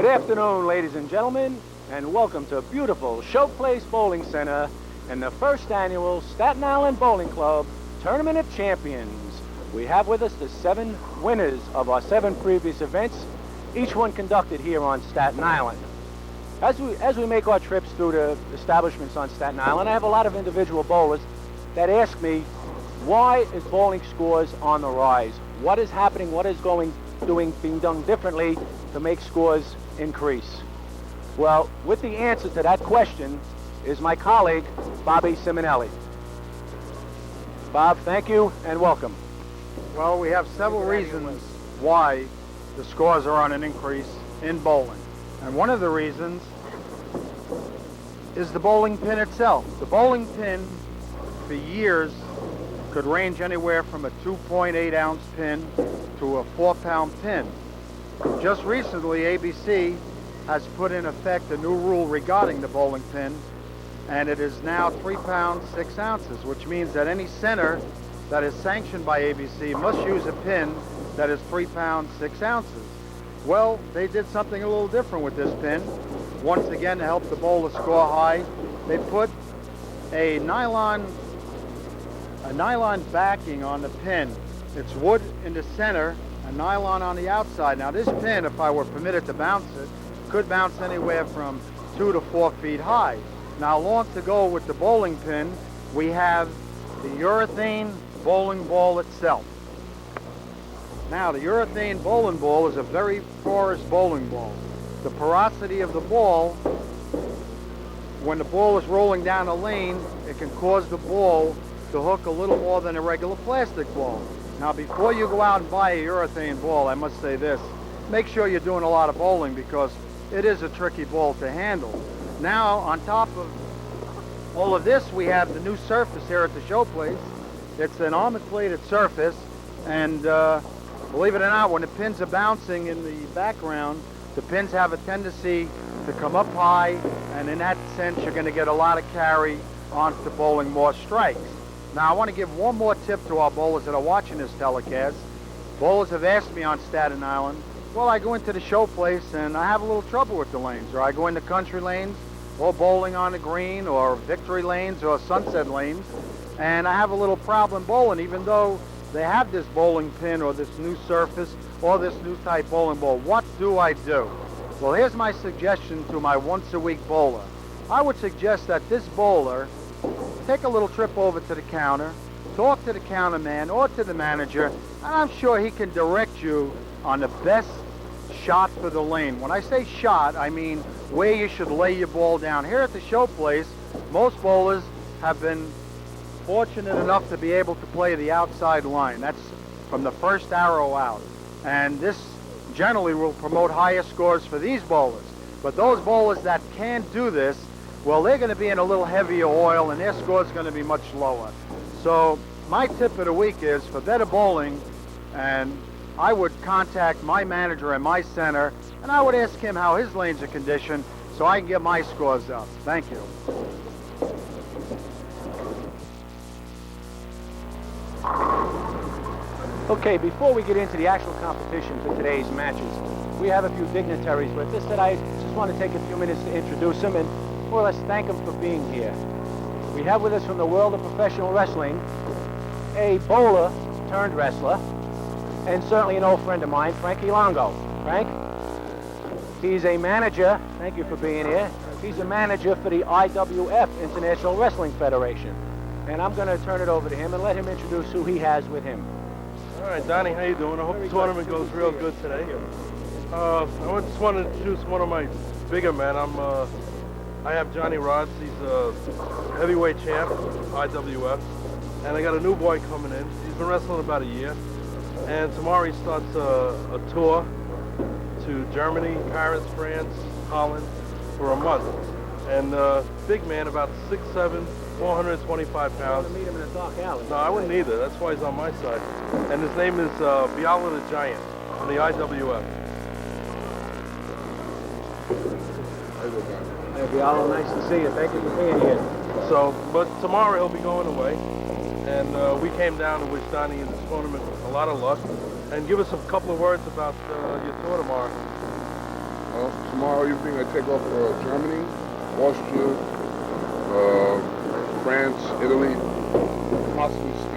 afternoon, ladies and gentlemen, and welcome to beautiful Showplace Bowling Center and the first annual Staten Island Bowling Club Tournament of Champions. We have with us the 7 winners of our 7 previous events, each one conducted here on Staten Island. As we make our trips through the establishments on Staten Island, I have a lot of individual bowlers that ask me, why is bowling scores on the rise? What is happening? What is being done differently to make scores increase? Well, with the answer to that question is my colleague, Bobby Simonelli. Bob, thank you and welcome. Well, we have several reasons why the scores are on an increase in bowling. And one of the reasons is the bowling pin itself. The bowling pin, for years, could range anywhere from a 2.8 ounce pin to a 4-pound pin. Just recently, ABC has put in effect a new rule regarding the bowling pin, and it is now 3 pounds 6 ounces, which means that any center that is sanctioned by ABC must use a pin that is 3 pounds 6 ounces. Well, they did something a little different with this pin. Once again, to help the bowler score high, they put a nylon backing on the pin. It's wood in the center, a nylon on the outside. Now this pin, if I were permitted to bounce it, could bounce anywhere from 2 to 4 feet high. Now along to go with the bowling pin, we have the urethane bowling ball itself. Now the urethane bowling ball is a very porous bowling ball. The porosity of the ball, when the ball is rolling down a lane, it can cause the ball to hook a little more than a regular plastic ball. Now before you go out and buy a urethane ball, I must say this, make sure you're doing a lot of bowling because it is a tricky ball to handle. Now on top of all of this, we have the new surface here at the Showplace. It's an armor-plated surface, and believe it or not, when the pins are bouncing in the background, the pins have a tendency to come up high, and in that sense, you're going to get a lot of carry onto bowling more strikes. Now, I want to give one more tip to our bowlers that are watching this telecast. Bowlers have asked me on Staten Island, well, I go into the Showplace and I have a little trouble with the lanes, or I go into country lanes, or bowling on the green, or victory lanes, or sunset lanes, and I have a little problem bowling, even though they have this bowling pin, or this new surface, or this new type bowling ball. What do I do? Well, here's my suggestion to my once-a-week bowler. I would suggest that this bowler take a little trip over to the counter, talk to the counter man or to the manager, and I'm sure he can direct you on the best shot for the lane. When I say shot, I mean where you should lay your ball down. Here at the Showplace, most bowlers have been fortunate enough to be able to play the outside line. That's from the first arrow out. And this generally will promote higher scores for these bowlers. But those bowlers that can't do this, well, they're going to be in a little heavier oil and their score is going to be much lower. So my tip of the week is for better bowling, and I would contact my manager and my center, and I would ask him how his lanes are conditioned so I can get my scores up. Thank you. Okay, before we get into the actual competition for today's matches, we have a few dignitaries with us that I just want to take a few minutes to introduce them and more or less thank them for being here. We have with us from the world of professional wrestling, a bowler turned wrestler, and certainly an old friend of mine, Frankie Longo. Frank? He's a manager, thank you for being here, he's a manager for the IWF, International Wrestling Federation. And I'm going to turn it over to him and let him introduce who he has with him. All right, Donnie, how you doing? I hope the tournament goes real good today. I just want to introduce one of my bigger men. I have Johnny Rods. He's a heavyweight champ, IWF. And I got a new boy coming in. He's been wrestling about a year. And tomorrow he starts a tour to Germany, Paris, France, Holland for a month. And big man, about 6'7", 425 pounds. I'm going to meet him in a dark alley. No, I wouldn't either. That's why he's on my side. And his name is Biala the Giant from the IWF. Hey, Biala, nice to see you. Thank you for being here. So, but tomorrow he'll be going away. And we came down to wish Donnie in this tournament a lot of luck. And give us a couple of words about your tour tomorrow. Tomorrow evening I take off for Germany, Austria, France, Italy, possibly Spain.